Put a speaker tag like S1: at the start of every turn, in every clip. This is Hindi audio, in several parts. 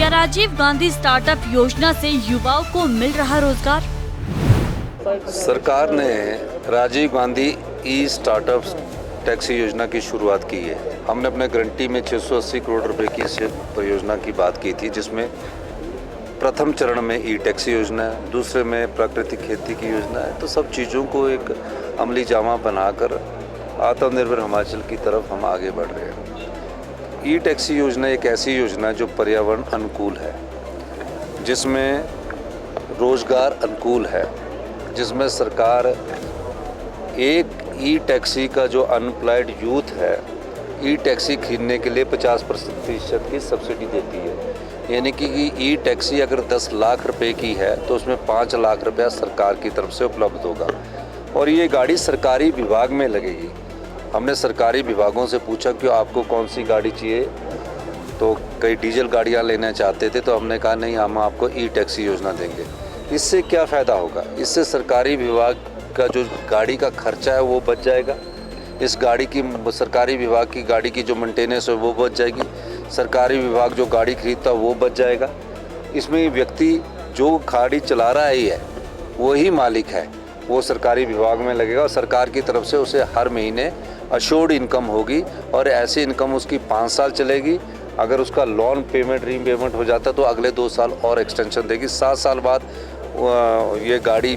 S1: क्या राजीव गांधी स्टार्टअप योजना से युवाओं को मिल रहा रोजगार?
S2: सरकार ने राजीव गांधी ई स्टार्टअप टैक्सी योजना की शुरुआत की है। हमने अपने गारंटी में 680 करोड़ रुपए की इस परियोजना की बात की थी, जिसमें प्रथम चरण में ई टैक्सी योजना है, दूसरे में प्राकृतिक खेती की योजना है। तो सब चीज़ों को एक अमली जामा बनाकर आत्मनिर्भर हिमाचल की तरफ हम आगे बढ़ रहे हैं। ई टैक्सी योजना एक ऐसी योजना है जो पर्यावरण अनुकूल है, जिसमें रोजगार अनुकूल है, जिसमें सरकार एक ई टैक्सी का जो अनएम्प्लॉयड यूथ है, ई टैक्सी खरीदने के लिए 50% की सब्सिडी देती है। यानी कि ई टैक्सी अगर 10 लाख रुपए की है तो उसमें 5 लाख रुपया सरकार की तरफ से उपलब्ध होगा और ये गाड़ी सरकारी विभाग में लगेगी। हमने सरकारी विभागों से पूछा कि आपको कौन सी गाड़ी चाहिए, तो कई डीजल गाड़ियाँ लेना चाहते थे, तो हमने कहा नहीं, हम आपको ई टैक्सी योजना देंगे। इससे क्या फ़ायदा होगा? इससे सरकारी विभाग का जो गाड़ी का खर्चा है वो बच जाएगा। इस गाड़ी की सरकारी विभाग की गाड़ी की जो मेंटेनेंस है वो बच जाएगी। सरकारी विभाग जो गाड़ी खरीदता है वो बच जाएगा। इसमें व्यक्ति जो गाड़ी चला रहा है वही मालिक है, वो सरकारी विभाग में लगेगा और सरकार की तरफ से उसे हर महीने अश्योर्ड इनकम होगी और ऐसी इनकम उसकी 5 साल चलेगी। अगर उसका लोन पेमेंट रीपेमेंट हो जाता है तो अगले 2 साल और एक्सटेंशन देगी। 7 साल बाद ये गाड़ी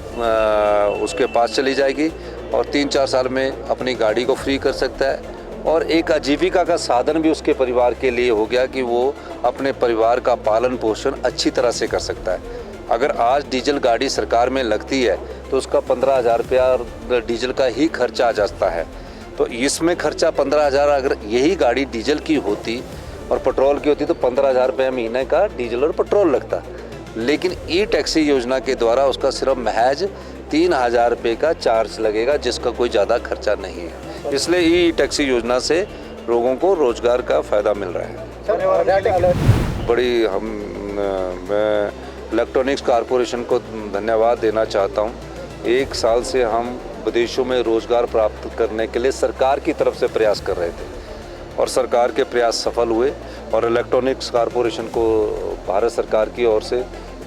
S2: उसके पास चली जाएगी और 3-4 साल में अपनी गाड़ी को फ्री कर सकता है और एक आजीविका का साधन भी उसके परिवार के लिए हो गया कि वो अपने परिवार का पालन पोषण अच्छी तरह से कर सकता है। अगर आज डीजल गाड़ी सरकार में लगती है तो उसका 15,000 रुपया डीजल का ही खर्चा आ जाता है। तो इसमें खर्चा 15,000 अगर यही गाड़ी डीजल की होती और पेट्रोल की होती तो 15,000 रुपये महीने का डीजल और पेट्रोल लगता। लेकिन ई टैक्सी योजना के द्वारा उसका सिर्फ महज 3,000 रुपये का चार्ज लगेगा, जिसका कोई ज़्यादा खर्चा नहीं है। इसलिए ई टैक्सी योजना से लोगों को रोज़गार का फ़ायदा मिल रहा है। मैं इलेक्ट्रॉनिक्स कॉरपोरेशन को धन्यवाद देना चाहता हूँ। 1 साल से हम विदेशों में रोज़गार प्राप्त करने के लिए सरकार की तरफ से प्रयास कर रहे थे और सरकार के प्रयास सफल हुए और इलेक्ट्रॉनिक्स कॉरपोरेशन को भारत सरकार की ओर से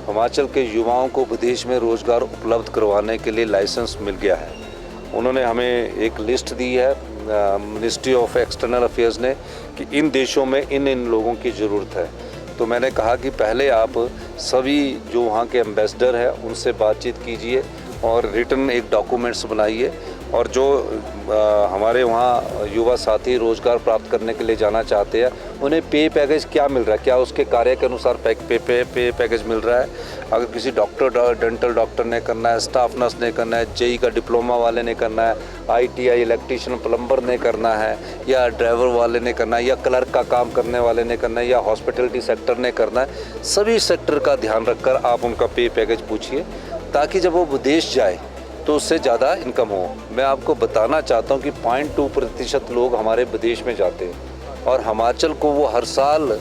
S2: हिमाचल के युवाओं को विदेश में रोज़गार उपलब्ध करवाने के लिए लाइसेंस मिल गया है। उन्होंने हमें एक लिस्ट दी है मिनिस्ट्री ऑफ एक्सटर्नल अफेयर्स ने कि इन देशों में इन लोगों की ज़रूरत है। तो मैंने कहा कि पहले आप सभी जो वहाँ के एम्बेसडर हैं उनसे बातचीत कीजिए और रिटर्न एक डॉक्यूमेंट्स बनाइए और जो हमारे वहाँ युवा साथी रोज़गार प्राप्त करने के लिए जाना चाहते हैं उन्हें पे पैकेज क्या मिल रहा है, क्या उसके कार्य के अनुसार पे पैकेज मिल रहा है। अगर किसी डॉक्टर डेंटल डॉक्टर ने करना है, स्टाफ नर्स ने करना है, जेई का डिप्लोमा वाले ने करना है, ITI इलेक्ट्रीशियन प्लम्बर ने करना है, या ड्राइवर वाले ने करना है, या क्लर्क का काम करने वाले ने करना है, या हॉस्पिटलिटी सेक्टर ने करना है, सभी सेक्टर का ध्यान रखकर आप उनका पे पैकेज पूछिए ताकि जब वो विदेश जाए तो उससे ज़्यादा इनकम हो। मैं आपको बताना चाहता हूँ कि 0.2% लोग हमारे विदेश में जाते हैं और हिमाचल को वो हर साल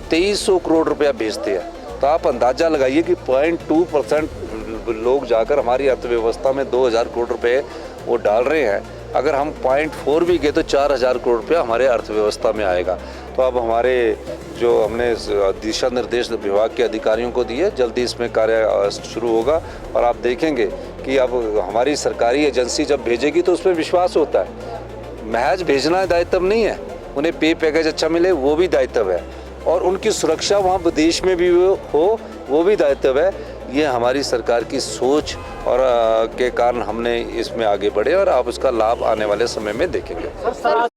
S2: 2300 करोड़ रुपया भेजते हैं। तो आप अंदाज़ा लगाइए कि 0.2% लोग जाकर हमारी अर्थव्यवस्था में 2000 करोड़ रुपए वो डाल रहे हैं। अगर हम 0.4 भी गए तो 4000 करोड़ रुपया हमारे अर्थव्यवस्था में आएगा। तो अब हमारे जो हमने दिशा निर्देश विभाग के अधिकारियों को दिए, जल्दी इसमें कार्य शुरू होगा और आप देखेंगे कि अब हमारी सरकारी एजेंसी जब भेजेगी तो उसमें विश्वास होता है। महज भेजना दायित्व नहीं है, उन्हें पे पैकेज अच्छा मिले वो भी दायित्व है और उनकी सुरक्षा वहाँ विदेश में भी हो वो भी दायित्व है। ये हमारी सरकार की सोच और के कारण हमने इसमें आगे बढ़े और आप इसका लाभ आने वाले समय में देखेंगे।